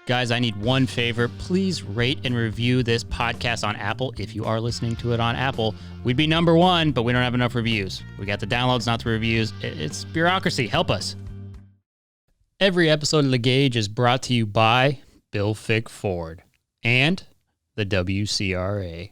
Guys, I need one favor. Please rate and review this podcast on Apple. If you are listening to it on Apple, we'd be number one, but we don't have enough reviews. We got the downloads, not the reviews. It's bureaucracy. Help us. Every episode of The Gauge is brought to you by Bill Fick Ford and the WCRA.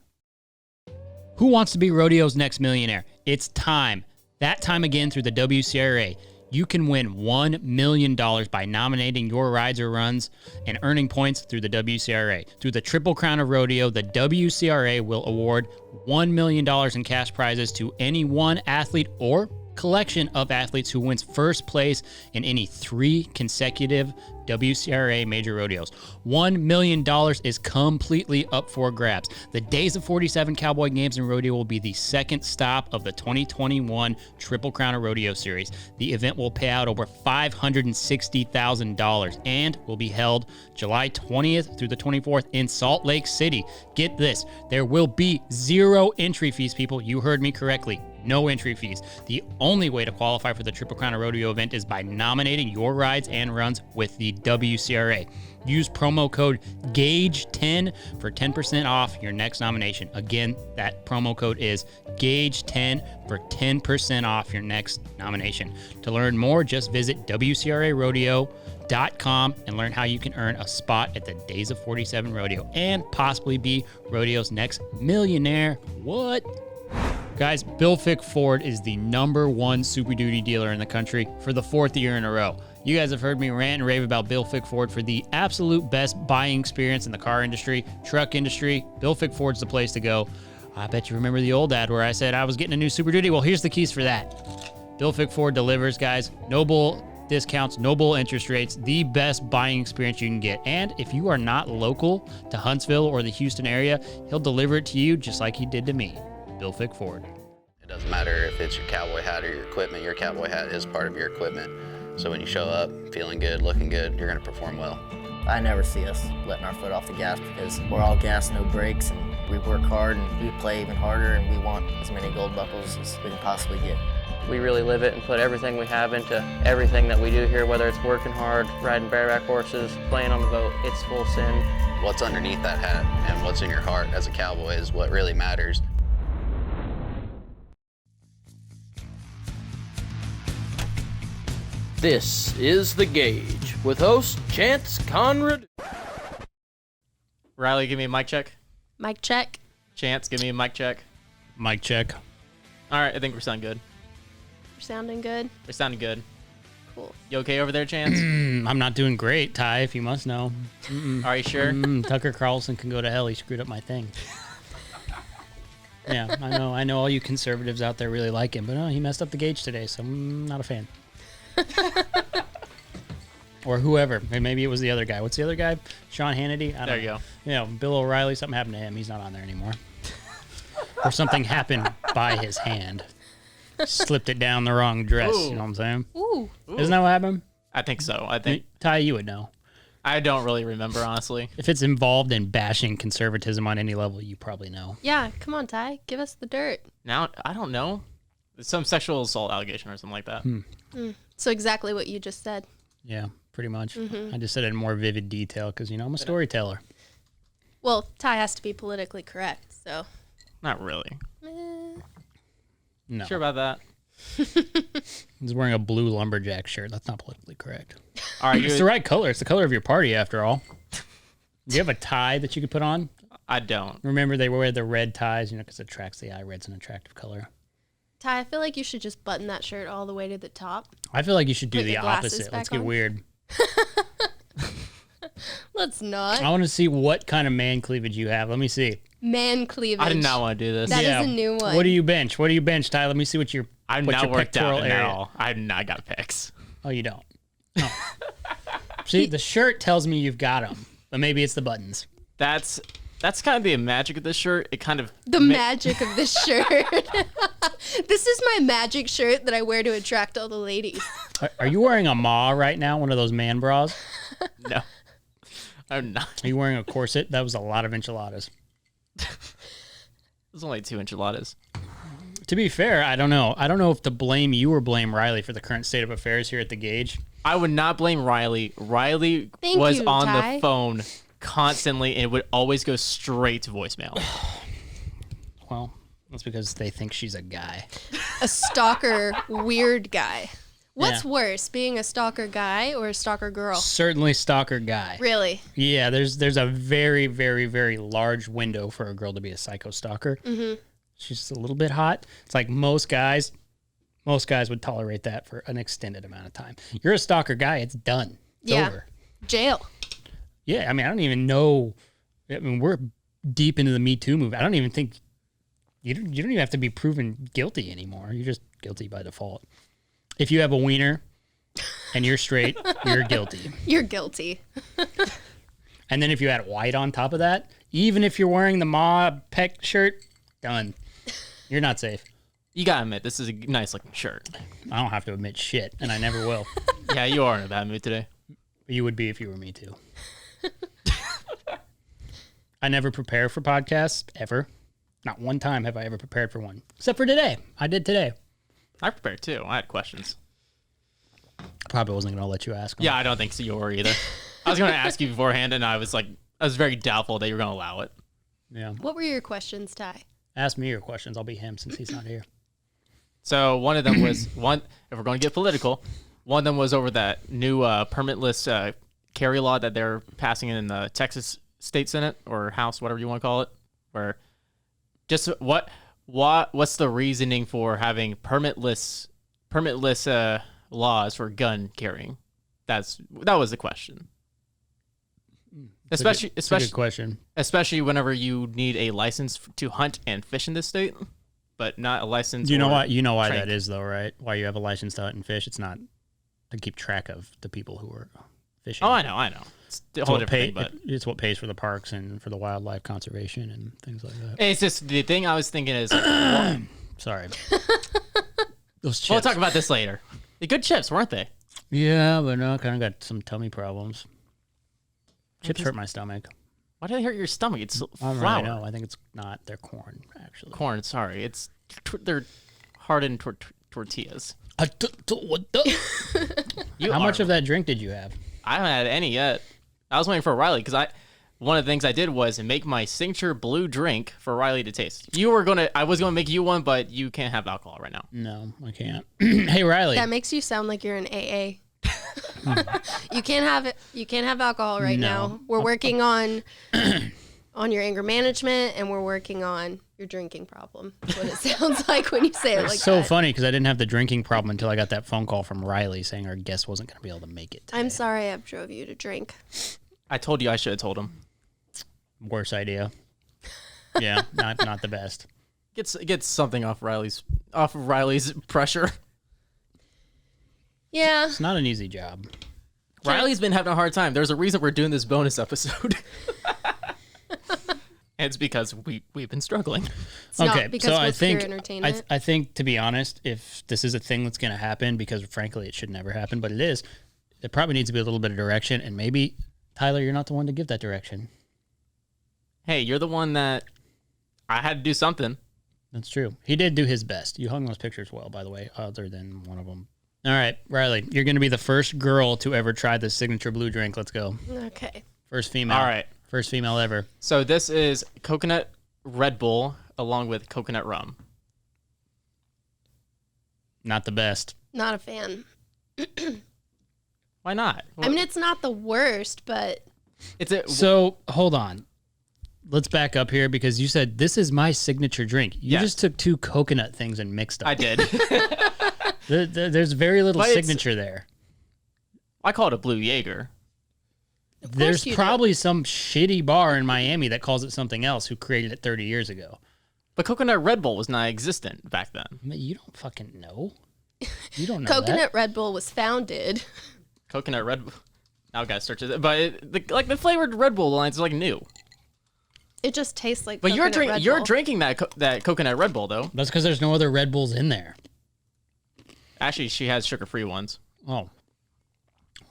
Who wants to be rodeo's next millionaire? It's time. That time again through the WCRA. You can win $1 million by nominating your rides or runs and earning points through the WCRA. Through the Triple Crown of Rodeo, the WCRA will award $1 million in cash prizes to any one athlete or collection of athletes who wins first place in any 3 consecutive WCRA major rodeos. $1 million is completely up for grabs. The Days of 47 Cowboy Games and Rodeo will be the second stop of the 2021 Triple Crown of Rodeo series. The event will pay out over $560,000 and will be held July 20th through the 24th in Salt Lake City. Get this, there will be 0 entry fees, people. You heard me correctly. No entry fees. The only way to qualify for the Triple Crown of Rodeo event is by nominating your rides and runs with the WCRA. Use promo code GAUGE10 for 10% off your next nomination. Again, that promo code is GAUGE10 for 10% off your next nomination. To learn more, just visit WCRArodeo.com and learn how you can earn a spot at the Days of 47 Rodeo and possibly be rodeo's next millionaire. What? Guys, Bill Fick Ford is the #1 Super Duty dealer in the country for the 4th year in a row. You guys have heard me rant and rave about Bill Fick Ford for the absolute best buying experience in the car industry, truck industry. Bill Fick Ford's the place to go. I bet you remember the old ad where I said I was getting a new Super Duty. Well, here's the keys for that. Bill Fick Ford delivers, guys. No bull discounts, no bull interest rates, the best buying experience you can get. And if you are not local to Huntsville or the Houston area, he'll deliver it to you just like he did to me. Bill Fick Ford. It doesn't matter if it's your cowboy hat or your equipment. Your cowboy hat is part of your equipment. So when you show up feeling good, looking good, you're going to perform well. I never see us letting our foot off the gas because we're all gas, no brakes, and we work hard and we play even harder, and we want as many gold buckles as we can possibly get. We really live it and put everything we have into everything that we do here, whether it's working hard, riding bareback horses, playing on the boat. It's full send. What's underneath that hat and what's in your heart as a cowboy is what really matters. This is The Gauge with host Chance Conrad. Riley, give me a mic check. Mic check. Chance, give me a mic check. Mic check. All right, I think we're sounding good. We're sounding good. We're sounding good. Cool. You okay over there, Chance? I'm not doing great, Ty, if you must know. Are you sure? Tucker Carlson can go to hell. He screwed up my thing. Yeah, I know all you conservatives out there really like him, but he messed up the gauge today, so I'm not a fan. Or whoever. Maybe it was the other guy. What's the other guy? Sean Hannity? I don't There you know. go. You know, Bill O'Reilly, something happened to him. He's not on there anymore. Or something happened by his hand. Slipped it down the wrong dress. Ooh. You know what I'm saying? Ooh. Isn't that what happened? I think so. I think Ty, you would know. I don't really remember, honestly. If it's involved in bashing conservatism on any level, you probably know. Yeah, come on, Ty. Give us the dirt. Now, I don't know. It's some sexual assault allegation or something like that. So exactly what you just said. Yeah, pretty much. I just said it in more vivid detail because, I'm a storyteller. Well, Ty has to be politically correct, so. Not really. No. Sure about that? He's wearing a blue lumberjack shirt. That's not politically correct. All right, It's the right color. It's the color of your party, after all. Do you have a tie that you could put on? I don't. Remember, they wear the red ties, because it attracts the eye. Red's an attractive color. Ty, I feel like you should just button that shirt all the way to the top. I feel like you should do Put the your glasses opposite. back Let's get on. weird. Let's not. I want to see what kind of man cleavage you have. Let me see. Man cleavage. I did not want to do this. That is a new one. What do you bench? Ty? Let me see what your I'm what not your worked out pectoral at area. all. I've not got pics. Oh, you don't. Oh. See, the shirt tells me you've got them, but maybe it's the buttons. That's kind of the magic of this shirt. It kind of The magic of this shirt. This is my magic shirt that I wear to attract all the ladies. Are you wearing a ma right now? One of those man bras? No, I'm not. Are you wearing a corset? That was a lot of enchiladas. There's only 2 enchiladas. To be fair, I don't know. I don't know if to blame you or blame Riley for the current state of affairs here at the Gauge. I would not blame Riley. Riley Thank was you, on Ty. the phone constantly, and it would always go straight to voicemail. Well, that's because they think she's a guy. A stalker, weird guy. What's Yeah. worse, being a stalker guy or a stalker girl? Certainly stalker guy. Really? Yeah, there's a very, very, very large window for a girl to be a psycho stalker. Mm-hmm. She's just a little bit hot. It's like most guys would tolerate that for an extended amount of time. You're a stalker guy, it's done. It's over. Jail. Yeah, I mean, I don't even know. I mean, we're deep into the Me Too movement. I don't even think you don't even have to be proven guilty anymore. You're just guilty by default. If you have a wiener and you're straight, you're guilty. You're guilty. And then if you add white on top of that, even if you're wearing the Ma Peck shirt, done. You're not safe. You gotta admit, this is a nice looking shirt. I don't have to admit shit, and I never will. Yeah, you are in a bad mood today. You would be if you were me too. I never prepare for podcasts, ever. Not one time have I ever prepared for one. Except for today. I did today. I prepared too. I had questions. I probably wasn't going to let you ask them. Yeah, I don't think so you were either. I was gonna ask you beforehand, and I was very doubtful that you were gonna allow it. Yeah. What were your questions, Ty? Ask me your questions. I'll be him since he's not here. So one of them was if we're going to get political, one of them was over that new permitless carry law that they're passing in the Texas State Senate or House, whatever you want to call it, where just what's the reasoning for having permitless laws for gun carrying? That was the question. Especially It's a good question. especially whenever you need a license to hunt and fish in this state, but not a license. You know or why train. that is though, right? Why you have a license to hunt and fish? It's not to keep track of the people who are fishing. Oh, I know. It's a whole different thing, but it's what pays for the parks and for the wildlife conservation and things like that. it's just the thing I was thinking is, Sorry. Those chips. we'll talk about this later. The good chips, weren't they? Yeah, but no, I kind of got some tummy problems. Chips hurt my stomach. Why did it hurt your stomach? It's I don't flour. really know. I think it's not. They're corn, actually. Corn, sorry. It's they're hardened tortillas. What the? How much of that drink did you have? I haven't had any yet. I was waiting for Riley because one of the things I did was make my signature blue drink for Riley to taste. I was gonna make you one, but you can't have alcohol right now. No, I can't. Hey, Riley. That makes you sound like you're an AA. You can't have it. You can't have alcohol right now. We're working on your anger management, and we're working on your drinking problem. That's what it sounds like when you say it like It's so that. funny because I didn't have the drinking problem until I got that phone call from Riley saying our guest wasn't going to be able to make it today. I'm sorry I drove you to drink. I told you I should have told him. Worst idea. Yeah, not the best. Get something off Riley's pressure. Yeah. It's not an easy job. Riley's been having a hard time. There's a reason we're doing this bonus episode. It's because we've been struggling. It's not because so we're I think pure entertainment. I think to be honest, if this is a thing that's going to happen, because frankly it should never happen, but it is, there probably needs to be a little bit of direction, and maybe Tyler, you're not the one to give that direction. Hey, you're the one that I had to do something. That's true. He did do his best. You hung those pictures well, by the way, other than one of them. All right, Riley, you're going to be the first girl to ever try the signature blue drink. Let's go. Okay. First female. All right. First female ever. So this is coconut Red Bull along with coconut rum. Not the best. Not a fan. Why not? I mean, it's not the worst, but So hold on. Let's back up here because you said this is my signature drink. You Yes. just took two coconut things and mixed them. I did. There's very little But it's- signature there. I call it a blue Jaeger. There's you do. probably some shitty bar in Miami that calls it something else who created it 30 years ago. But coconut Red Bull was not existent back then. I mean, you don't fucking know. You don't know Coconut Red Bull was founded. Coconut Red Bull. Now I gotta search it. But the flavored Red Bull lines is like new. It just tastes like But you're coconut Red you're Bull. drinking that coconut Red Bull though. that. That's because there's no other Red Bulls in there. Actually, she has sugar-free ones. Oh.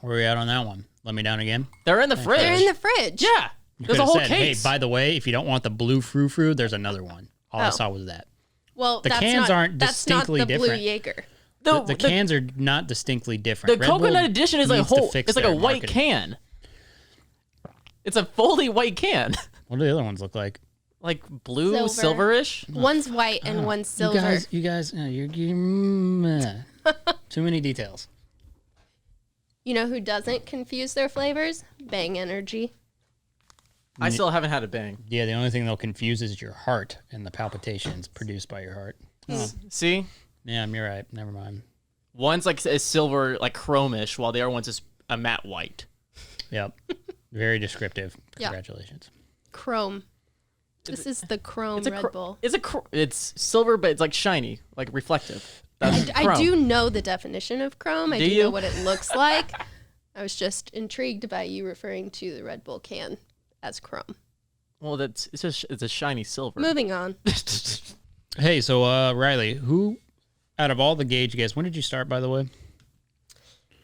Where are we at on that one? Let me down again. They're in the fridge. They're in the fridge. Yeah. You There's a could've whole said, case. Hey, by the way, if you don't want the blue frou-frou, there's another one. All I Oh. saw was that. Well, The that's cans not, aren't that's not distinctly the blue different. Jaeger. The cans are not distinctly different. The Red Bull coconut edition is like a needs to whole. fix It's like a their white marketing. can. It's a fully white can, What do the other ones look like? like blue, Silver. silverish. One's white and one's silver. You guys, you're too many details. You know who doesn't confuse their flavors? Bang Energy. I still haven't had a Bang. Yeah, the only thing they'll confuse is your heart and the palpitations produced by your heart. See, Yeah, you're right. Never mind. one's like a silver, like chromish, while the other one's just a matte white. Yep. Very descriptive. Yeah. Congratulations. Chrome. This is the Chrome Red Bull. It's silver, but it's like shiny, like reflective. That's I chrome. do know the definition of chrome. I Do do you? know what it looks like. I was just intrigued by you referring to the Red Bull can as chrome. Well, it's a shiny silver. Moving on. Hey, so Riley, who out of all the Gauge guys, when did you start, by the way?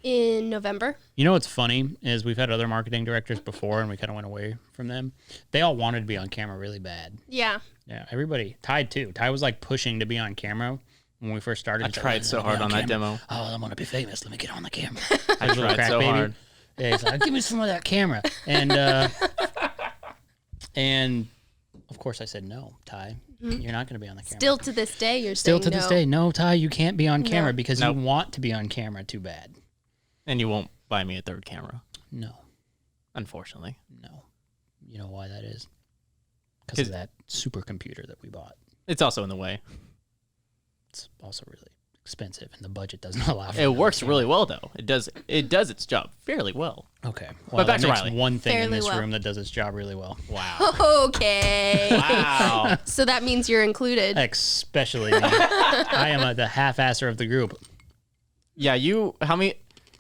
In November. You know what's funny is we've had other marketing directors before, and we kind of went away from them. They all wanted to be on camera really bad. Yeah. Yeah, everybody. Ty too. Ty was like pushing to be on camera when we first started. I He's like, tried so hard on that camera. demo. Oh, I want to be famous. Let me get on the camera. I tried so hard. Yeah, he's like, give me some of that camera. And of course I said, no, Ty, you're not going to be on the camera. Still to this day, you're Still saying to this no. day, no, Ty, you can't be on camera No. because Nope. you want to be on camera too bad. And you won't buy me a third camera, No, unfortunately. no. You know why that is? Because of that supercomputer that we bought. It's also in the way. It's also really expensive, and the budget doesn't allow for It works really well, though. It does its job fairly well. Okay. Well, back that to makes Riley. one thing in Fairly this well. room that does its job really well. Wow. Okay. Wow. So that means you're included. Especially me. I am the half-asser of the group. Yeah,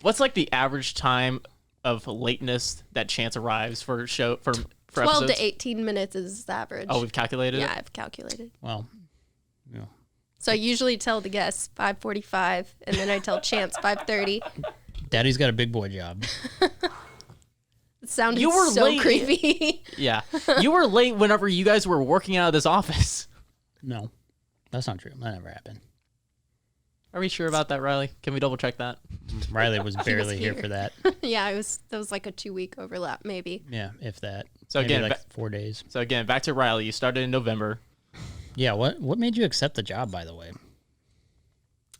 what's like the average time of lateness that Chance arrives for 12 12 episodes? to 18 minutes is average. Oh, we've calculated yeah, it? I've calculated. Well, you know, So I usually tell the guests 5:45, and then I tell Chance 5:30. Daddy's got a big boy job. It sounded You were so late. creepy. Yeah. You were late whenever you guys were working out of this office. No, that's not true. That never happened. Are we sure about that, Riley? Can we double check that? Riley was barely here here. for that. Yeah, that was like a 2-week overlap, maybe. Yeah, if that. So Maybe again, like 4 days. So again, back to Riley. You started in November. Yeah, what made you accept the job, by the way?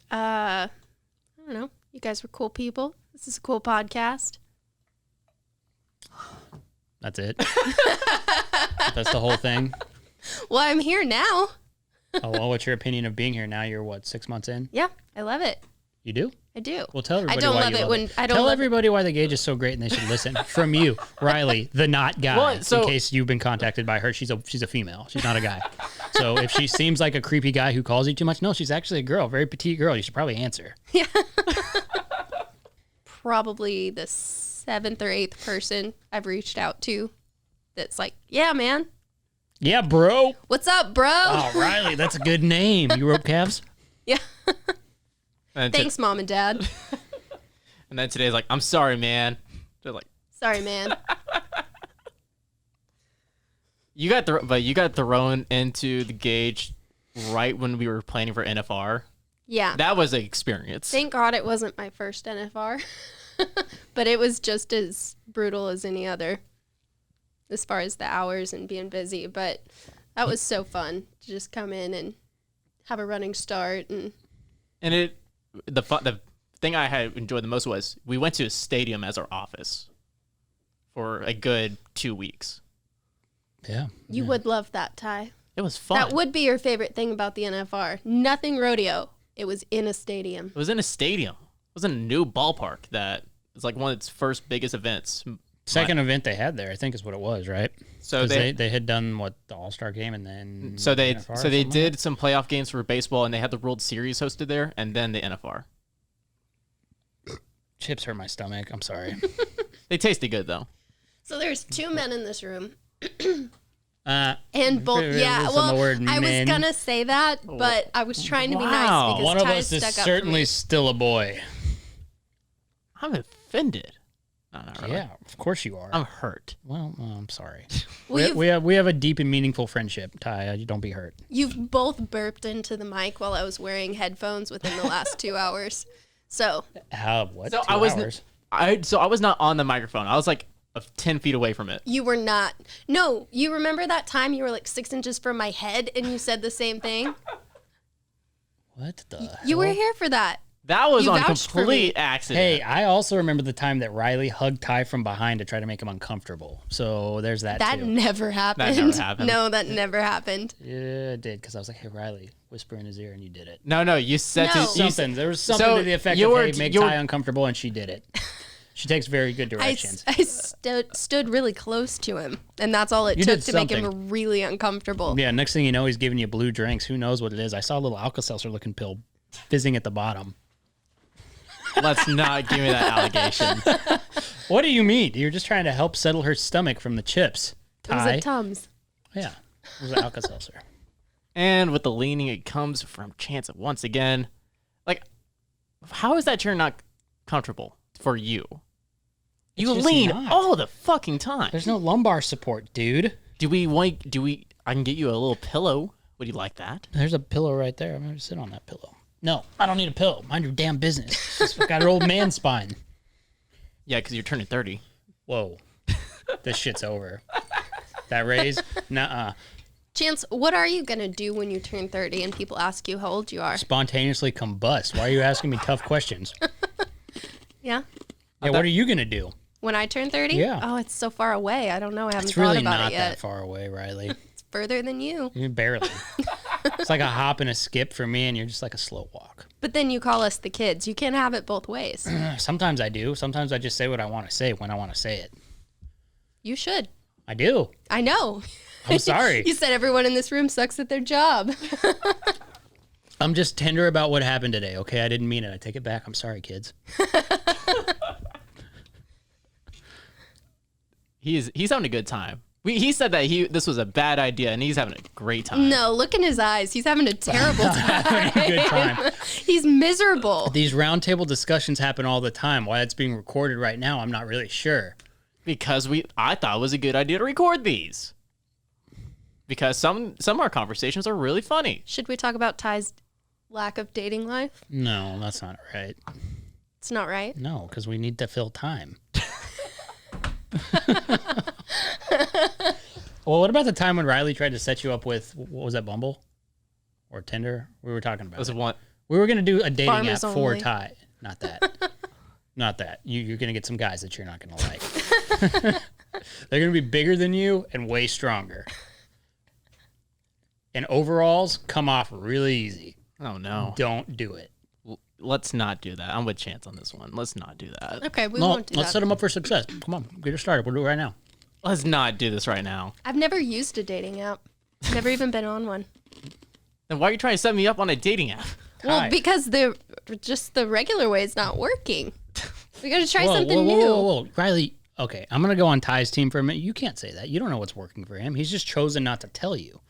I don't know. You guys were cool people. This is a cool podcast. That's it. That's the whole thing. Well, I'm here now. Oh, well, what's your opinion of being here now? You're what, 6 months in? Yeah, I love it. You do? I do. Well, tell everybody I don't why love you it love when it. I don't Tell love everybody why the Gauge is so great and they should listen. From you, Riley, the not guy. Well, so- in case you've been contacted by her, she's a female. She's not a guy. So if she seems like a creepy guy who calls you too much, no, she's actually a girl, very petite girl. You should probably answer. probably the 7th or 8th person I've reached out to that's like, yeah, man, Yeah, bro. what's up, bro? Oh, Riley, that's a good name. You rope calves? Yeah. And Thanks, Mom and Dad. And then today's like, I'm sorry, man. They're like, Sorry, man. you got thrown into the Gauge right when we were planning for NFR. Yeah. That was an experience. Thank God it wasn't my first NFR. But it was just as brutal as any other as far as the hours and being busy. But that was so fun to just come in and have a running start. And The thing I had enjoyed the most was we went to a stadium as our office for a good 2 weeks. Yeah. you would love that, Ty. It was fun. That would be your favorite thing about the NFR. Nothing rodeo. It was in a stadium. It was in a stadium. It was in a new ballpark that is like one of its first biggest events. Second event they had there, I think is what it was, right? So 'Cause they they had done what, the All-Star game and then so they NFR or so they something? did some playoff games for baseball and they had the World Series hosted there and then the NFR. Chips hurt my stomach. I'm sorry. They tasted good though. So there's 2 men in this room. Uh, And both, It yeah. was on the Well, word I was men. gonna say that, but I was trying to be Wow. nice because one of Ty us is stuck up for certainly me. still a boy. I'm offended. No, not really. Yeah, of course you are. I'm hurt. Well, I'm sorry. Well, we have a deep and meaningful friendship, Ty. You don't be hurt. You've both burped into the mic while I was wearing headphones within the last 2 hours. So How? What? So 2 I was hours? I was not on the microphone. I was like 10 feet away from it. you were not. No, you remember that time you were like 6 inches from my head and you said the same thing? What the? You were here for that. That was You on vouched for me. complete accident. Hey, I also remember the time that Riley hugged Ty from behind to try to make him uncomfortable. So there's that That too. never happened. never happened. No, that never happened. Yeah, it did because I was like, "Hey, Riley, whisper in his ear," and you did it. No, you said No. to you Something. There was something So to the effect you of, were- "Hey, make you were- Ty uncomfortable," and she did it. She takes very good directions. I stood really close to him, and that's all it You took did to make him something. really uncomfortable. Yeah, next thing you know, he's giving you blue drinks. Who knows what it is? I saw a little Alka-Seltzer looking pill fizzing at the bottom. let's not give me that allegation. What do you mean? You're just trying to help settle her stomach from the chips. It was Ty. at Tums. Yeah, it was an Alka-Seltzer. And with the leaning, it comes from Chance once again. Like, how is that chair not comfortable for you? You just lean not. all the fucking time. There's no lumbar support, dude. I can get you a little pillow. Would you like that? There's a pillow right there. I'm going to sit on that pillow. No, I don't need a pillow. Mind your damn business. Just got an old man spine. Yeah, because you're turning 30. Whoa. This shit's over. That raise? Nuh-uh. Chance, what are you going to do when you turn 30 and people ask you how old you are? Spontaneously combust. Why are you asking me tough questions? Yeah? Yeah, what are you going to do? When I turn 30? Yeah. Oh, it's so far away. I don't know. I haven't It's thought really about not it that yet. far away, Riley. It's further than you. Barely. It's like a hop and a skip for me, and you're just like a slow walk. But then you call us the kids. You can't have it both ways. Sometimes I do. Sometimes I just say what I want to say when I want to say it. You should. I do. I know. I'm sorry. You said everyone in this room sucks at their job. I'm just tender about what happened today, okay? I didn't mean it. I take it back. I'm sorry, kids. He's having a good time. He said that this was a bad idea, and he's having a great time. No, look in his eyes. He's having a terrible time. Having a good time. He's miserable. These roundtable discussions happen all the time. Why it's being recorded right now, I'm not really sure. Because I thought it was a good idea to record these. Because some of our conversations are really funny. Should we talk about Ty's lack of dating life? No, that's not right. It's not right. No, because we need to fill time. Well, what about the time when Riley tried to set you up with, what was that, Bumble? Or Tinder? We were talking about Was it. one? We were going to do a dating Farmers app for only. Ty. Not that. Not that. You're going to get some guys that you're not going to like. They're going to be bigger than you and way stronger. And overalls come off really easy. Oh no! Don't do it. Let's not do that. I'm with Chance on this one. Let's not do that. Okay, we No, won't do let's that. set them up for success. Come on, get her started. We'll do it right now. Let's not do this right now. I've never used a dating app. Never even been on one. Then why are you trying to set me up on a dating app? Well, Ty. because the regular way is not working. We got to try Whoa, something whoa, new. whoa, whoa, whoa. Riley, okay, I'm going to go on Ty's team for a minute. You can't say that. You don't know what's working for him. He's just chosen not to tell you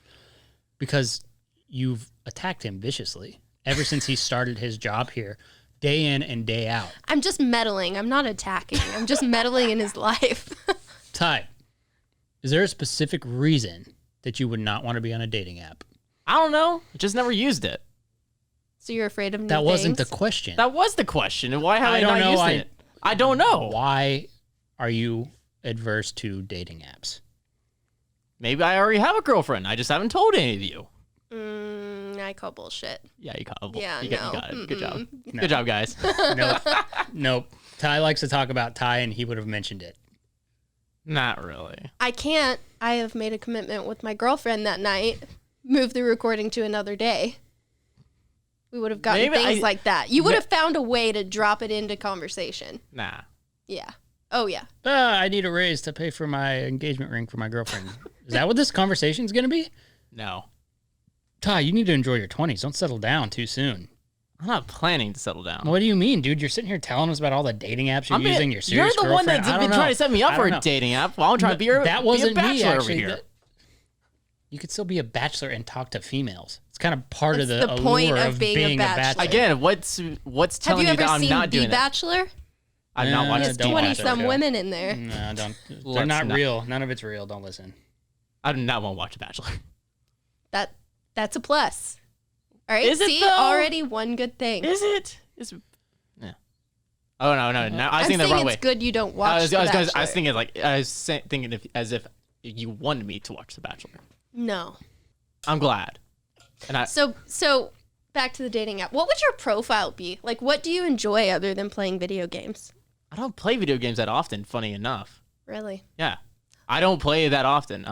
because you've attacked him viciously ever since he started his job here, day in and day out. I'm just meddling. I'm not attacking. I'm just meddling in his life. Ty, is there a specific reason that you would not want to be on a dating app? I don't know. I just never used it. So you're afraid of new That wasn't the things? question. That was the question. And why have I I, don't not know. used I- it? I don't know. Why are you adverse to dating apps? Maybe I already have a girlfriend. I just haven't told any of you. I call bullshit. Yeah, you got it. Yeah, you got it. Good job. No. Good job, guys. Nope. Nope. Ty likes to talk about Ty, and he would have mentioned it. Not really. I can't. I have made a commitment with my girlfriend that night. Move the recording to another day. We would have gotten Maybe things I- like that. You would have found a way to drop it into conversation. Nah. Yeah. Oh, yeah. I need a raise to pay for my engagement ring for my girlfriend. Is that what this conversation is going to be? No. Ty, you need to enjoy your 20s. Don't settle down too soon. I'm not planning to settle down. What do you mean, dude? You're sitting here telling us about all the dating apps you're using. Your You're serious the one girlfriend. that's I been don't trying know. to set me up I for don't a know. dating app. Well, I'm trying to be a, That wasn't be a me, bachelor over actually. here. You could still be a bachelor and talk to females. It's kind of part of That's the the point allure of being a bachelor. Again, what's Have telling you you that ever I'm seen not The doing it? Bachelor? I've not watched There's the don't watch 20 that some show. women in there. No, don't. They're Let's not not. real. None of it's real. Don't listen. I do not want to watch The Bachelor. That's a plus. All right, Is it, see, though? already one good thing. Is it? Yeah. Oh no. I was I'm thinking the saying wrong way. it's good you don't watch I was The thinking as if you wanted me to watch The Bachelor. No. I'm glad. And So back to the dating app. What would your profile be? Like, what do you enjoy other than playing video games? I don't play video games that often. Funny enough. Really? Yeah, I don't play that often.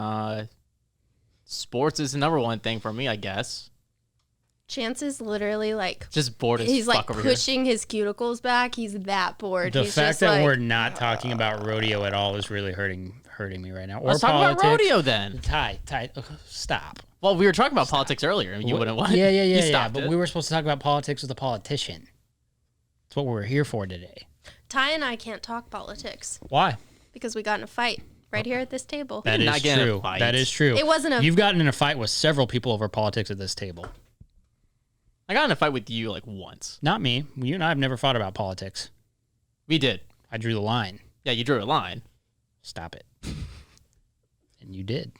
Sports is the number one thing for me, I guess. Chance is literally like Just bored as he's fuck like over here. pushing his cuticles back. He's that bored. The He's fact just that like, we're not talking about rodeo at all is really hurting me right now. Or Let's talk politics. about rodeo then. Ty, stop. Well, we were talking about politics earlier. You wouldn't want. Yeah, You stopped but it. we were supposed to talk about politics with a politician. That's what we're here for today. Ty and I can't talk politics Why? because we got in a fight right here at this table. That did not is get in a true. fight. That is true. It wasn't a You've gotten in a fight with several people over politics at this table. I got in a fight with you like once. Not me. You and I have never fought about politics. We did. I drew the line. Yeah, you drew a line. Stop it. And you did.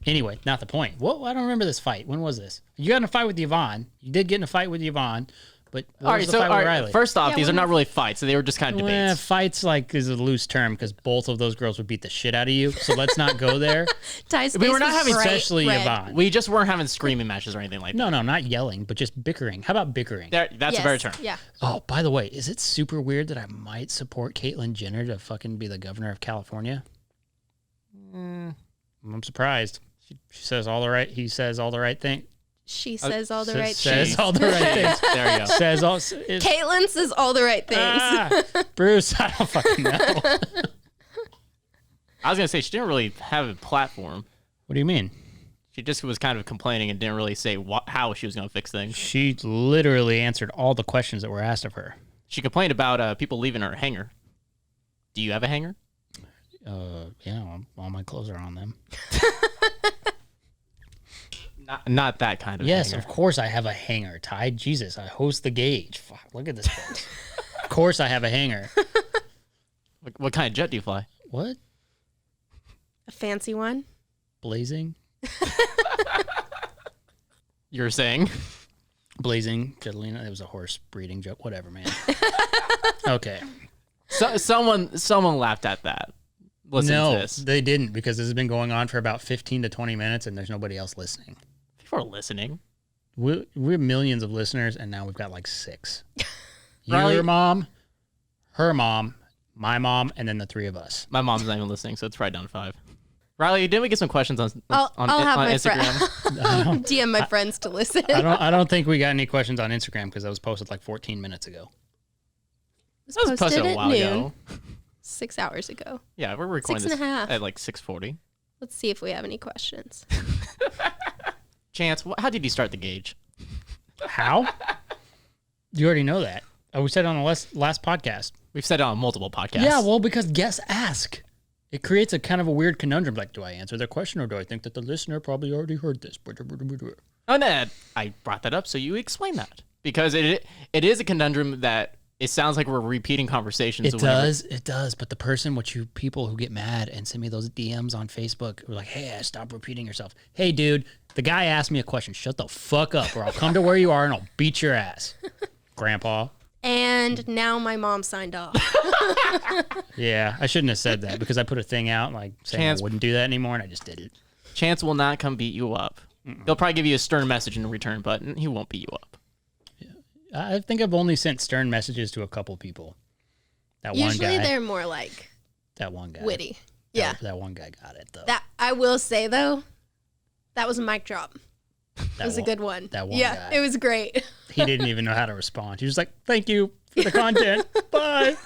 Anyway, not the point. Well, I don't remember this fight. When was this? You got in a fight with Yvonne. You did get in a fight with Yvonne, but what was the fight with Riley? First off, Yeah, these are when- not really fights. So they were just kind of debates. Fights like is a loose term because both of those girls would beat the shit out of you. So let's not go there. Ty's We were face not was having- bright Especially red. Yvonne. We just weren't having screaming matches or anything like that. No, not yelling, but just bickering. How about bickering? That's Yes, a better term. Yeah. Oh, by the way, is it super weird that I might support Caitlyn Jenner to fucking be the governor of California? I'm surprised. She says all the right. He says all the right thing. She says all the right Says things. all the right things. There you go. Says all. Caitlyn says all the right things. Bruce, I don't fucking know. I was gonna say she didn't really have a platform. What do you mean? She just was kind of complaining and didn't really say how she was gonna fix things. She literally answered all the questions that were asked of her. She complained about people leaving her hanger. Do you have a hanger? Yeah, all my clothes are on them. Not that kind of Yes, hanger. of course I have a hanger, Ty. Jesus, I host the Gauge. Fuck, look at this place. Of course I have a hanger. What kind of jet do you fly? What? A fancy one. Blazing? You were saying? Blazing, Jetalina. It was a horse breeding joke. Whatever, man. Okay. Someone laughed at that. Listen to this. They didn't because this has been going on for about 15 to 20 minutes and there's nobody else listening. People are listening. We have millions of listeners and now we've got like 6. Riley- Your mom, her mom, my mom, and then the 3 of us. My mom's not even listening, so it's right down to 5. Riley, didn't we get some questions on I'll have my Instagram? DM my friends to listen. I don't think we got any questions on Instagram because that was posted like 14 minutes ago. It That was posted a while ago. 6 hours ago. Yeah, we're recording 6 and a half. this at like 6:40. Let's see if we have any questions. Chance, how did you start the Gauge? How? You already know that. We said it on the last podcast. We've said it on multiple podcasts. Yeah, well, because guests ask. It creates a kind of a weird conundrum. Like, do I answer their question or do I think that the listener probably already heard this? Oh, no, I brought that up so you explain that because it is a conundrum that it sounds like we're repeating conversations. It does. But the person, people who get mad and send me those DMs on Facebook, are like, hey, stop repeating yourself. Hey, dude, the guy asked me a question. Shut the fuck up or I'll come to where you are and I'll beat your ass. Grandpa. And now my mom signed off. Yeah, I shouldn't have said that because I put a thing out like saying Chance- I wouldn't do that anymore and I just did it. Chance will not come beat you up. He'll probably give you a stern message in return, but he won't beat you up. I think I've only sent stern messages to a couple people. That one Usually guy. they're more like That one guy. witty. That- Yeah. That one guy got it though. That I will say though, that was a mic drop. It was a good one. That one Yeah, guy. it was great. He didn't even know how to respond. He was like, "Thank you for the content. Bye."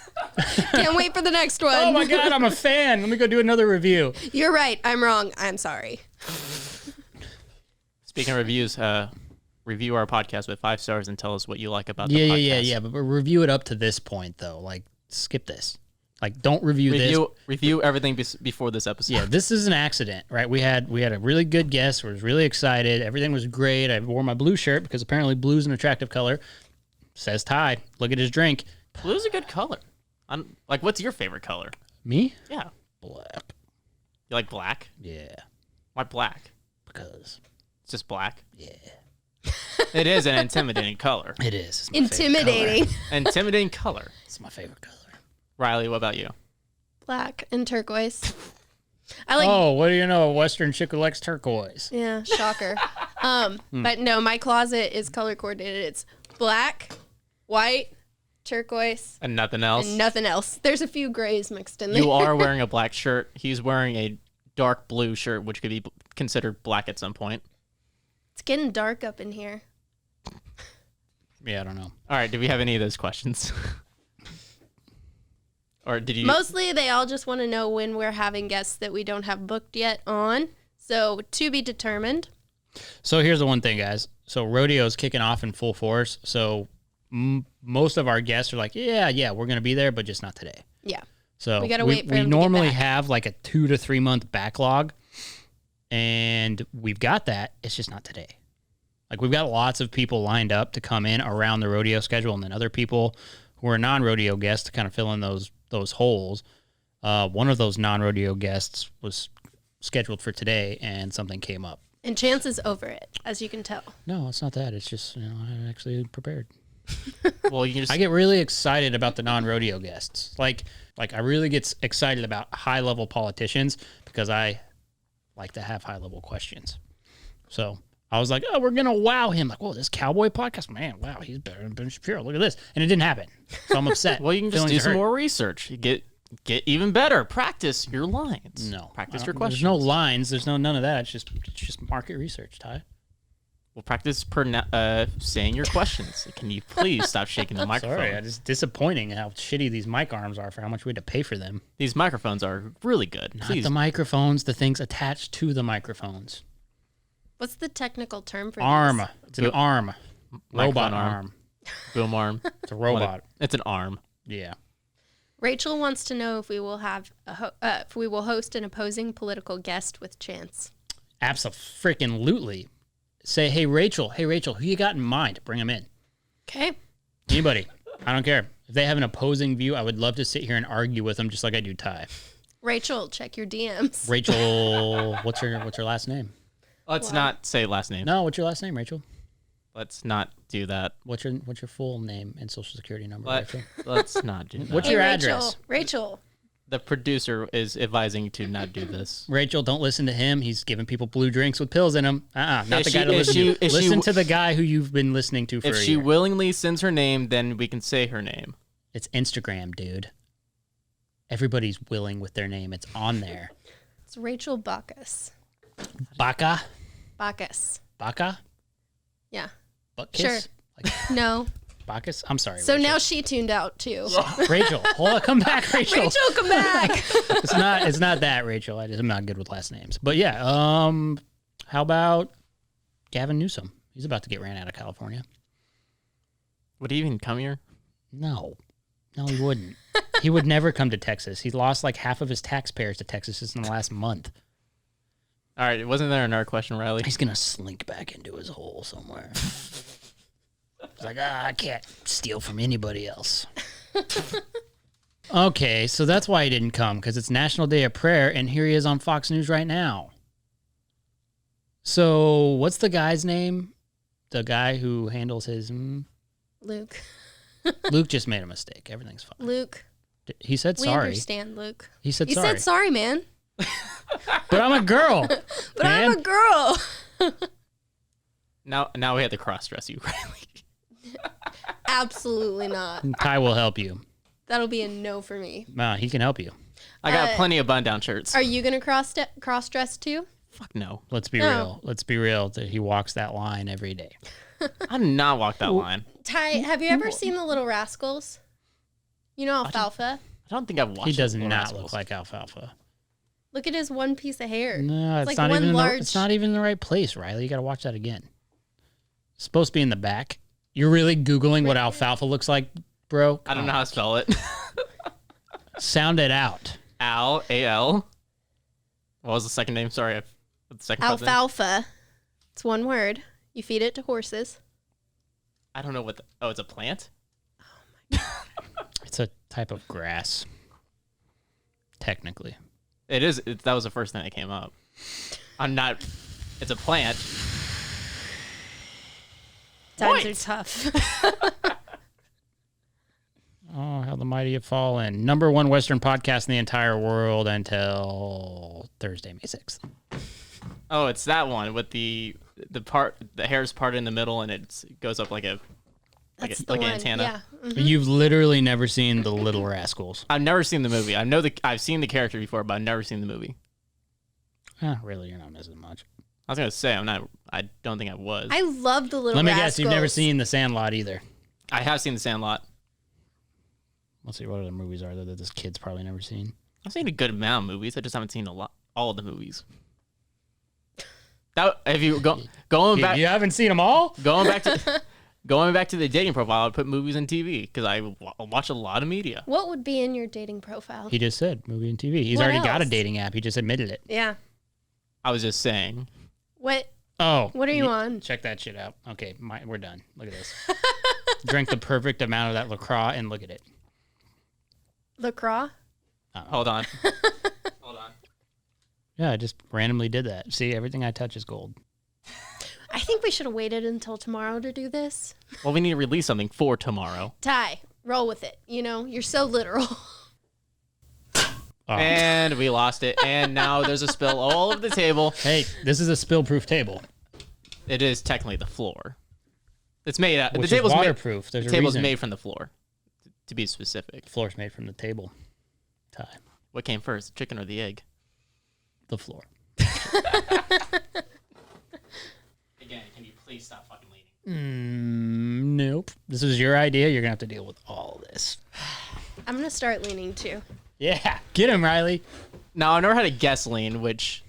Can't wait for the next one. Oh my god, I'm a fan. Let me go do another review. You're right. I'm wrong. I'm sorry. Speaking of reviews, review our podcast with 5 stars and tell us what you like about the podcast. Yeah. But review it up to this point though. Like, skip this. Like, don't review this. Review everything before this episode. Yeah, this is an accident, right? We had a really good guest. We was really excited. Everything was great. I wore my blue shirt because apparently blue's an attractive color. Says Ty. Look at his drink. Blue's a good color. Like, what's your favorite color? Me? Yeah. Black. You like black? Yeah. Why black? Because. It's just black? Yeah. It is an intimidating color. It is. It's my favorite Intimidating. color. Intimidating color. It's my favorite color. Riley, what about you? Black and turquoise. I like. Oh, what do you know? A Western chick who likes turquoise. Yeah, shocker. But no, my closet is color coordinated. It's black, white, turquoise, And nothing else? and nothing else. There's a few grays mixed in there. You are wearing a black shirt. He's wearing a dark blue shirt, which could be considered black at some point. It's getting dark up in here. Yeah, I don't know. All right, do we have any of those questions? Or did you... Mostly, they all just want to know when we're having guests that we don't have booked yet on. So, to be determined. So here's the one thing, guys. So rodeo's kicking off in full force. So most of our guests are like, yeah, we're going to be there, but just not today. Yeah. So We gotta wait for we him to get normally back. have like a 2 to 3 month backlog, and we've got that. It's just not today. Like, we've got lots of people lined up to come in around the rodeo schedule, and then other people who are non-rodeo guests to kind of fill in those holes. One of those non-rodeo guests was scheduled for today, and something came up. And Chance is over it, as you can tell. No, it's not that. It's just, I'm actually prepared. Well, you can just... I get really excited about the non-rodeo guests. Like I really get excited about high-level politicians because I like to have high-level questions. So I was like, oh, we're going to wow him. Like, whoa, this cowboy podcast? Man, wow, he's better than Ben Shapiro. Look at this. And it didn't happen. So I'm upset. Well, you can just Feelings do some hurt. more research. You get even better. Practice your lines. No. Practice I your don't- questions. There's no lines. There's none of that. It's just market research, Ty. Well, practice saying your questions. Can you please stop shaking the microphone? Sorry, it's disappointing how shitty these mic arms are for how much we had to pay for them. These microphones are really good. Not Please. the microphones, the things attached to the microphones. What's the technical term for Arm. these? It's an arm. Robot Microphone arm. Boom arm. It's a robot. It's an arm. Yeah. Rachel wants to know if we will have if we will host an opposing political guest with Chance. Abso-freaking-lutely. Say, hey, Rachel, who you got in mind? Bring them in. Okay. Anybody. I don't care. If they have an opposing view, I would love to sit here and argue with them just like I do Ty. Rachel, check your DMs. Rachel, what's her last name? Let's not say last name. No, what's your last name, Rachel? Let's not do that. What's your full name and social security number, Let, Rachel? let's not do that. What's Hey, your Rachel, address? Rachel. The producer is advising to not do this. Rachel, don't listen to him. He's giving people blue drinks with pills in them. Not Is the guy she- to is listen she- to. is she- Listen to the guy who you've been listening to for If a she year. willingly sends her name, then we can say her name. It's Instagram, dude. Everybody's willing with their name. It's on there. It's Rachel Bacchus. Baka? Bacchus. Baka? Yeah. Butt kiss? Sure. Like No. Bacchus? I'm sorry, So Rachel. now she tuned out too. Rachel, hold on, come back, Rachel. Rachel, come back. It's not that, Rachel. I'm not good with last names. But yeah, how about Gavin Newsom? He's about to get ran out of California. Would he even come here? No, he wouldn't. He would never come to Texas. He lost like half of his taxpayers to Texas just in the last month. All right, wasn't there another question, Riley? He's gonna slink back into his hole somewhere. He's like, I can't steal from anybody else. Okay, so that's why he didn't come, because it's National Day of Prayer, and here he is on Fox News right now. So, what's the guy's name? The guy who handles his... Luke. Luke just made a mistake. Everything's fine. Luke. He said We sorry. understand, Luke. He said You sorry. said sorry, man. But I'm a girl. But man. I'm a girl. Now we have to cross-dress you, Riley. Absolutely not. Ty will help you. That'll be a no for me. He can help you. I got plenty of button-down shirts. Are you gonna cross dress too? Fuck no. Let's be No. real. Let's be real. That he walks that line every day. I did not walk that line. Ty, have you ever seen The Little Rascals? You know Alfalfa? I don't think I've watched He does Little not Rascals. look like Alfalfa. Look at his one piece of hair. No, it's like not one even. large. It's not even in the right place, Riley. You got to watch that again. It's supposed to be in the back. You're really googling what alfalfa looks like, bro? I don't know how to spell it. Sound it out. Al, A-L. What was the second name? Sorry. The second part then? Alfalfa. It's one word. You feed it to horses. I don't know what the... Oh, it's a plant? It's a type of grass. Technically. It is. That was the first thing that came up. I'm not. It's a plant. Times are tough. Oh, how the mighty have fallen. Number one Western podcast in the entire world until Thursday, May 6th. Oh, it's that one with the hair's part in the middle and it goes up like a That's like the an one. antenna. Yeah. You've literally never seen The Little Rascals. I've never seen the movie. I've seen the character before, but I've never seen the movie. Really, you're not missing much. I was gonna say I don't think I was. I love the Little Let me Rascals. guess, you've never seen The Sandlot either. I have seen The Sandlot. Let's see, what other movies are there that this kid's probably never seen? I've seen a good amount of movies. I just haven't seen all of the movies. That if you going back, You haven't seen them all? going back to the dating profile, I'd put movies and TV because I watch a lot of media. What would be in your dating profile? He just said movie and TV. He's What already got a else? dating app. He just admitted it. Yeah. I was just saying. What? Oh. What are you on? Check that shit out. Okay, we're done. Look at this. Drink the perfect amount of that LaCroix and look at it. LaCroix? Hold on. Hold on. Yeah, I just randomly did that. See, everything I touch is gold. I think we should have waited until tomorrow to do this. Well, we need to release something for tomorrow. Ty, roll with it. You know, you're so literal. Oh. And we lost it. And now there's a spill all over the table. Hey, this is a spill-proof table. It is technically the floor. It's made out. Which The is table's waterproof. made. There's The a table's reason. made from the floor, to be specific. The floor's made from the table. Ty, What came first, the chicken or the egg? the floor. Again, can you please stop fucking leaning? Nope. This is your idea. You're going to have to deal with all this. I'm going to start leaning too. Yeah. Get him, Riley. Now, I've never had a guest lean, which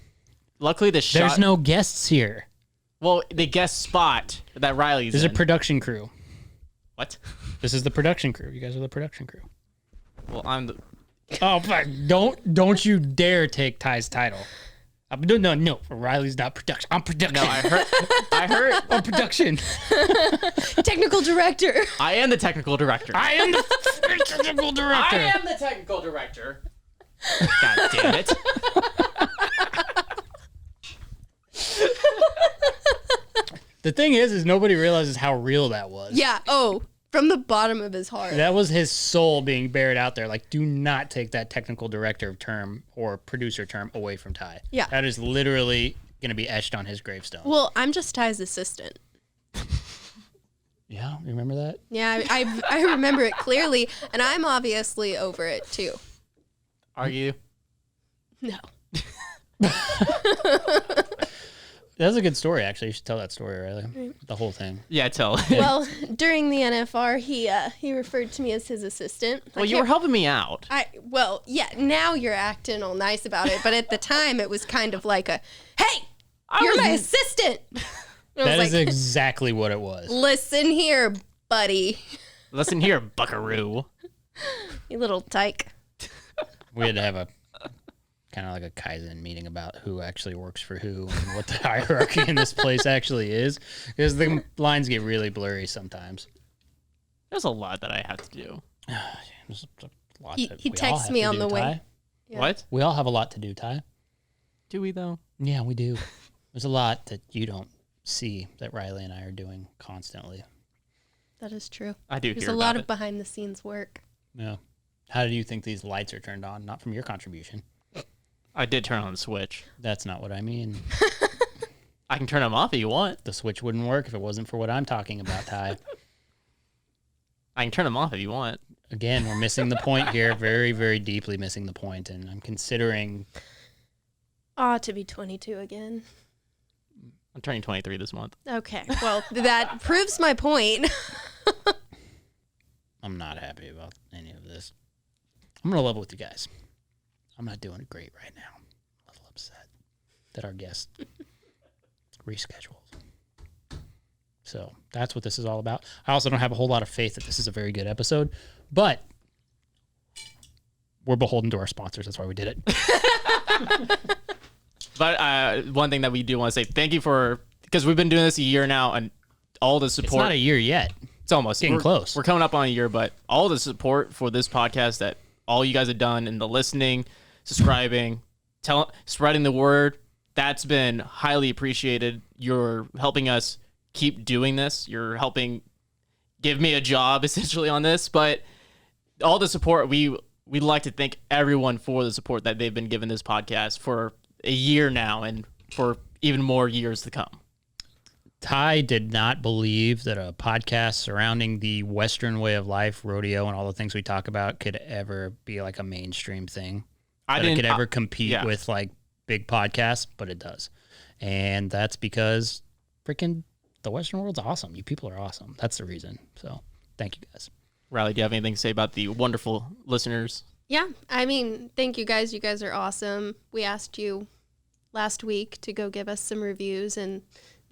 luckily the shot. There's no guests here. Well, the guest spot that Riley's This is in. a production crew. What? This is the production crew. You guys are the production crew. Well, I'm the. Oh, fuck. Don't you dare take Ty's title. No. Riley's not production. I'm production. No, I heard. I'm production. Technical director. I am the technical director. I am the technical director. I am the technical director. God damn it. The thing is nobody realizes how real that was. Yeah. Oh, from the bottom of his heart. That was his soul being buried out there. Like, do not take that technical director term or producer term away from Ty. Yeah. That is literally going to be etched on his gravestone. Well, I'm just Ty's assistant. Yeah, you remember that? Yeah, I remember it clearly, and I'm obviously over it too. Are you? No. That's a good story, actually. You should tell that story, Riley. The whole thing. Yeah, tell. Well, during the NFR, he referred to me as his assistant. Well, you were helping me out. Yeah, now you're acting all nice about it, but at the time it was kind of like a, hey, you're my assistant. And I That was is like, exactly what it was. listen here, buddy. Listen here, buckaroo. You little tyke. We had to have a kind of like a Kaizen meeting about who actually works for who and what the hierarchy in this place actually is. Because the lines get really blurry sometimes. There's a lot that I have to do. There's a lot He that we all texts have me to on do, the way. Ty. Yeah. What? We all have a lot to do, Ty. Do we, though? Yeah, we do. There's a lot that you don't see that Riley and I are doing constantly. That is true. I do There's hear a lot about of it. behind the scenes work. Yeah. How do you think these lights are turned on? Not from your contribution. I did turn on the switch. That's not what I mean. I can turn them off if you want. The switch wouldn't work if it wasn't for what I'm talking about, Ty. I can turn them off if you want. Again, we're missing the point here. Very, very deeply missing the point, and I'm considering. To be 22 again. I'm turning 23 this month. Okay, well, that proves my point. I'm not happy about any of this. I'm gonna level with you guys. I'm not doing great right now. I'm a little upset that our guest rescheduled. So that's what this is all about. I also don't have a whole lot of faith that this is a very good episode, but we're beholden to our sponsors. That's why we did it. But one thing that we do want to say, thank you for, because we've been doing this a year now, and all the It's support. not a year yet. It's almost Getting close. We're coming up on a year, but all the support for this podcast that all you guys have done and the listening, subscribing, spreading the word, that's been highly appreciated. You're helping us keep doing this. You're helping give me a job essentially on this, but all the support, we'd like to thank everyone for the support that they've been giving this podcast for a year now and for even more years to come. Ty did not believe that a podcast surrounding the Western way of life, rodeo, and all the things we talk about could ever be like a mainstream thing. That it could ever compete with like big podcasts, but it does. And that's because freaking the Western world's awesome. You people are awesome. That's the reason. So thank you guys. Riley, do you have anything to say about the wonderful listeners? Yeah, I mean, thank you guys. You guys are awesome. We asked you last week to go give us some reviews, and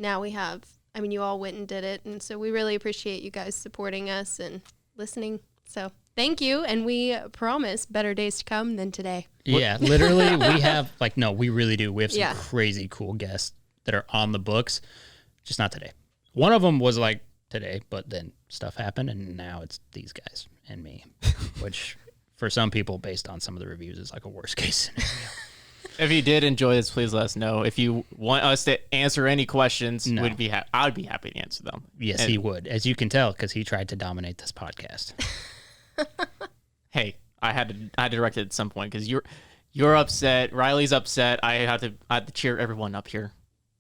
now we have. I mean, you all went and did it, and so we really appreciate you guys supporting us and listening. So thank you, and we promise better days to come than today. Yeah, literally, we have, we really do. We have some Yeah. crazy cool guests that are on the books, just not today. One of them was like today, but then stuff happened, and now it's these guys and me, which for some people, based on some of the reviews, is like a worst case scenario. If you did enjoy this, please let us know. If you want us to answer any questions, No. I would be happy to answer them. Yes, And- he would, as you can tell, because he tried to dominate this podcast. Hey, I had to direct it at some point because you're upset. Riley's upset. I had to cheer everyone up here.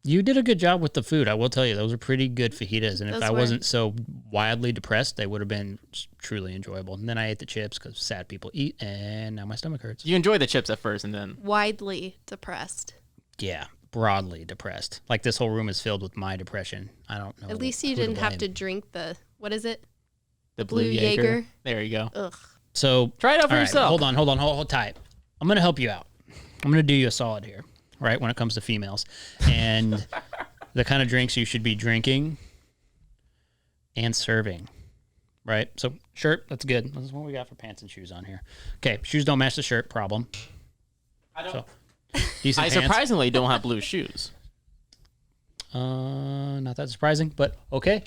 You did a good job with the food. I will tell you, those are pretty good fajitas. And if Those I were. wasn't so wildly depressed, they would have been truly enjoyable. And then I ate the chips because sad people eat, and now my stomach hurts. You enjoyed the chips at first, and then Widely depressed. Yeah, broadly depressed. Like this whole room is filled with my depression. I don't know. At least you who didn't have blame. to drink the, what is it? the Blue blue Jaeger. Jaeger. There you go. Ugh. So Try it out for all right, yourself. Hold tight. I'm gonna help you out. I'm gonna do you a solid here, right? When it comes to females and the kind of drinks you should be drinking and serving, right? So shirt, that's good. This is what we got for pants and shoes on here. Okay, shoes don't match the shirt. Problem. I don't. So decent I pants. surprisingly don't have blue shoes. Not that surprising, but okay.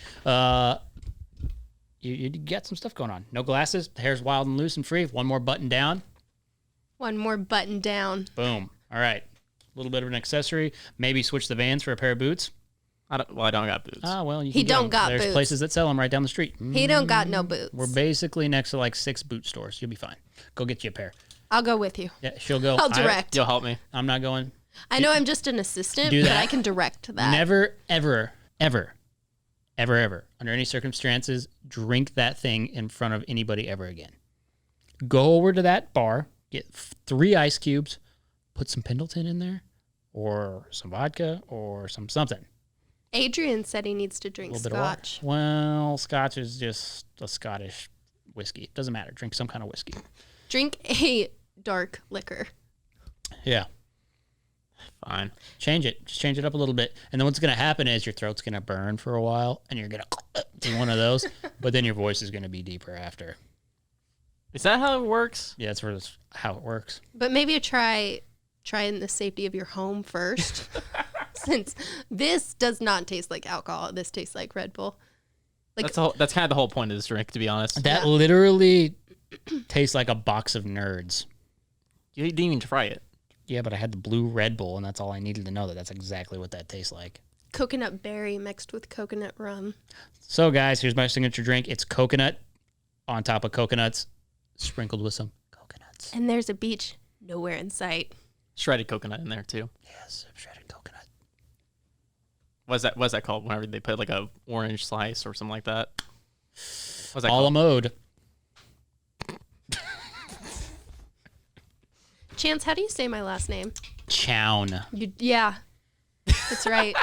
You got some stuff going on. No glasses. The hair's wild and loose and free. One more button down. One more button down. Boom. All right. A little bit of an accessory. Maybe switch the Vans for a pair of boots. I don't got boots. Ah, well, you He can get don't 'em. got There's boots. places that sell them right down the street. He don't got no boots. We're basically next to like 6 boot stores. You'll be fine. Go get you a pair. I'll go with you. Yeah, she'll go. I'll direct. You'll help me. I'm not going. I know I'm just an assistant, Do but that. I can direct that. Never, ever, ever, ever, ever, under any circumstances, drink that thing in front of anybody ever again. Go over to that bar, get 3 ice cubes, put some Pendleton in there, or some vodka, or something. Adrian said he needs to drink A little bit of water. scotch. Well, scotch is just a Scottish whiskey. It doesn't matter. Drink some kind of whiskey. Drink a dark liquor. Yeah. Fine. Change it. Just change it up a little bit. And then what's going to happen is your throat's going to burn for a while, and you're going to do one of those, but then your voice is going to be deeper after. Is that how it works? Yeah, that's how it works. But maybe try in the safety of your home first. Since this does not taste like alcohol. This tastes like Red Bull. Like That's kind of the whole point of this drink, to be honest. That literally tastes like a box of nerds. You didn't even try it. Yeah, but I had the blue Red Bull, and that's all I needed to know that that's exactly what that tastes like. coconut berry mixed with coconut rum. So, guys, here's my signature drink. It's coconut on top of coconuts, sprinkled with some coconuts. And there's a beach nowhere in sight. Shredded coconut in there too. Yes, shredded coconut. What's that called? Whenever they put like a orange slice or something like that. What's that A la called? mode. Chance, how do you say my last name? Chown. Yeah, that's right.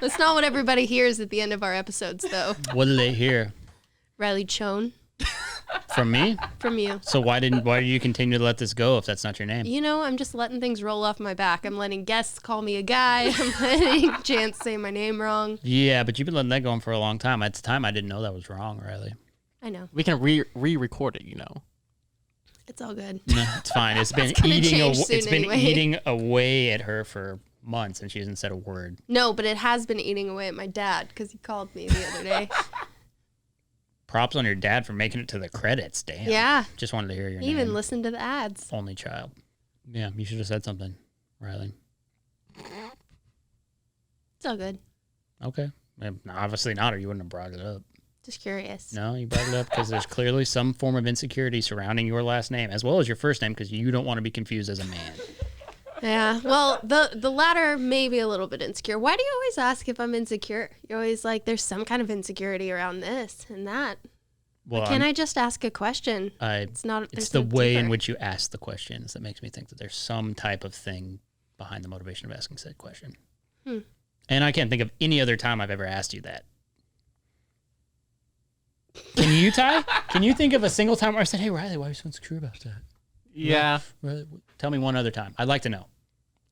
That's not what everybody hears at the end of our episodes, though. What did they hear? Riley Chone From me? from you. So why do you continue to let this go if that's not your name? You know, I'm just letting things roll off my back. I'm letting guests call me a guy. I'm letting Chance say my name wrong. Yeah, but you've been letting that go on for a long time. At the time, I didn't know that was wrong, Riley. I know. We can re-record it, you know. It's all good. No, it's fine. It's been gonna eating. change soon It's been anyway. eating away at her for months, and she hasn't said a word. No, but it has been eating away at my dad because he called me the other day. Props on your dad for making it to the credits. Damn. Yeah. Just wanted to hear your He name. even listened to the ads. Only child. Yeah, you should have said something, Riley. It's all good. Okay. Obviously not, or you wouldn't have brought it up. Just curious. No, you brought it up because there's clearly some form of insecurity surrounding your last name, as well as your first name, because you don't want to be confused as a man. Yeah. Well, the latter may be a little bit insecure. Why do you always ask if I'm insecure? You're always like, there's some kind of insecurity around this and that. Well, Can I just ask a question? It's there's the no way in deeper. which you ask the questions that makes me think that there's some type of thing behind the motivation of asking said question. And I can't think of any other time I've ever asked you that. Can you, Ty? Can you think of a single time where I said, hey, Riley, why are you so insecure about that? Yeah. Riley, tell me one other time. I'd like to know.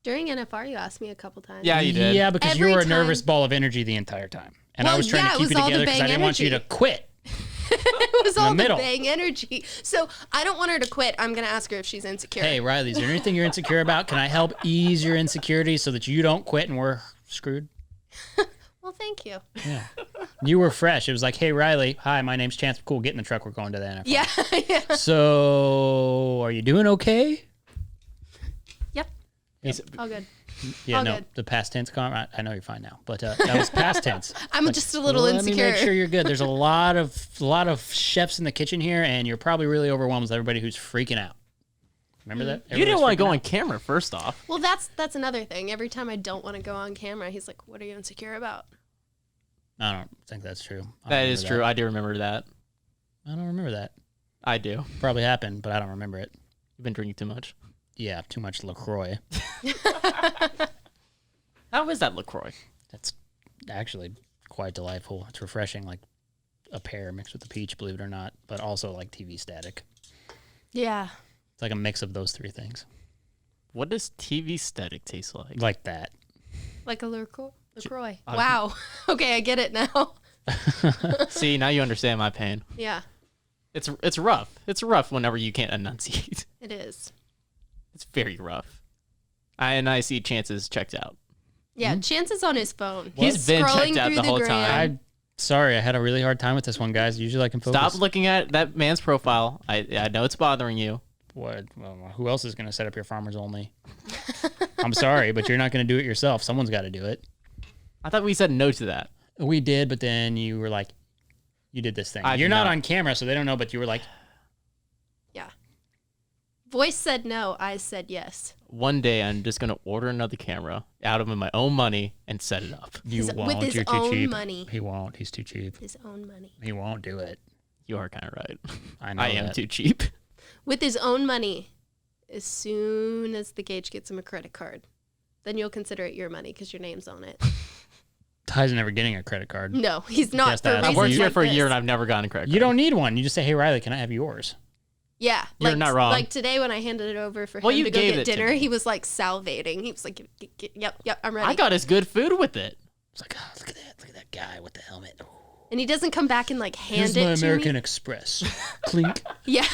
During NFR, you asked me a couple times. Yeah, you did. Yeah, because Every you were a time. nervous ball of energy the entire time. And I Well, was trying yeah, to it keep was it all the together because I bang didn't want you to energy. quit. It was all the middle. bang energy. So I don't want her to quit. I'm going to ask her if she's insecure. Hey, Riley, is there anything you're insecure about? Can I help ease your insecurity so that you don't quit and we're screwed? Well, thank you. Yeah. You were fresh. It was like, hey, Riley, hi, my name's Chance. Cool, get in the truck. We're going to the NFL. Yeah. Yeah. So, are you doing okay? Yep. All good. Yeah, All no, good. the past tense comment. I know you're fine now, but that was past tense. I'm just a little Let insecure. me make sure you're good. There's a lot of chefs in the kitchen here, and you're probably really overwhelmed with everybody who's freaking out. Remember that? You didn't Everybody's want to go freaking on out. camera, first off. Well, that's another thing. Every time I don't want to go on camera, he's like, "What are you insecure about?" I don't think that's true. I don't That remember is true. I do remember that. I don't remember that. I do. Probably happened, but I don't remember it. You've been drinking too much. Yeah, too much LaCroix. How is that LaCroix? That's actually quite delightful. It's refreshing, like a pear mixed with a peach, believe it or not, but also like TV static. Yeah. It's like a mix of those three things. What does TV static taste like? Like that. Like a LaCroix. Wow. Okay, I get it now. See, now you understand my pain. Yeah, It's rough. It's rough whenever you can't enunciate. it is. It's very rough. I see Chance's checked out. Yeah, Chance is on his phone. He's been scrolling checked out through the whole gram. time. Sorry, I had a really hard time with this one, guys. Usually I can focus. Stop looking at that man's profile. I know it's bothering you. What? Well, who else is going to set up your farmers only? I'm sorry, but you're not going to do it yourself. Someone's got to do it. I thought we said no to that. We did, but then you were like, you did this thing. I You're did not not. on camera, so they don't know, but you were like, Yeah. Voice said no. Eyes said yes. One day I'm just gonna order another camera out of my own money and set it up. you With won't. his You're too own cheap. money. He won't. He's too cheap. His own money. He won't do it. You are kind of right. I know I am that. too cheap. With his own money. As soon as the Gage gets him a credit card, then you'll consider it your money because your name's on it. Ty's never getting a credit card. No, he's not. Yes, For that- I've worked reasons here like for a year this. and I've never gotten a credit card. You don't need one. You just say, hey, Riley, can I have yours? Yeah, You're not wrong. Like today when I handed it over for Well, him you to go gave get it to dinner, me. he was like salivating. He was like, "Yep, I'm ready." I got us good food with it. It's like, oh, look at that guy with the helmet. Oh, and he doesn't come back and like hand here's it my to American me. Express. Clink. Yeah.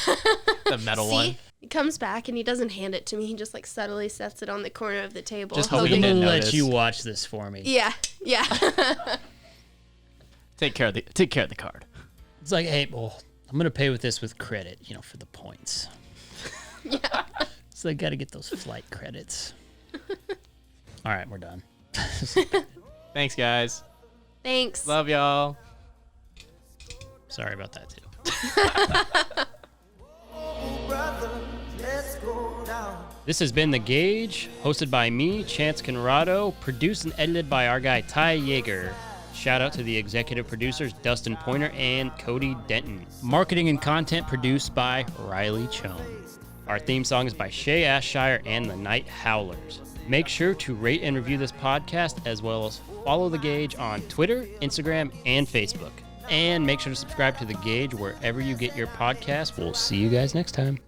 The metal See? one. He comes back and he doesn't hand it to me. He just like subtly sets it on the corner of the table. Just hoping I'm you gonna didn't let notice. you watch this for me. Yeah. Take care of the card. It's like, hey, well, I'm gonna pay with this with credit, for the points. Yeah. So I got to get those flight credits. All right, we're done. Thanks, guys. Thanks. Love y'all. Sorry about that too. This has been The Gauge, hosted by me, Chance Conrado, produced and edited by our guy Ty Yeager. Shout out to the executive producers Dustin Pointer and Cody Denton. Marketing and content produced by Riley Chone. Our theme song is by Shay Ashshire and the Night Howlers. Make sure to rate and review this podcast as well as follow The Gauge on Twitter, Instagram, and Facebook. And make sure to subscribe to The Gauge wherever you get your podcasts. We'll see you guys next time.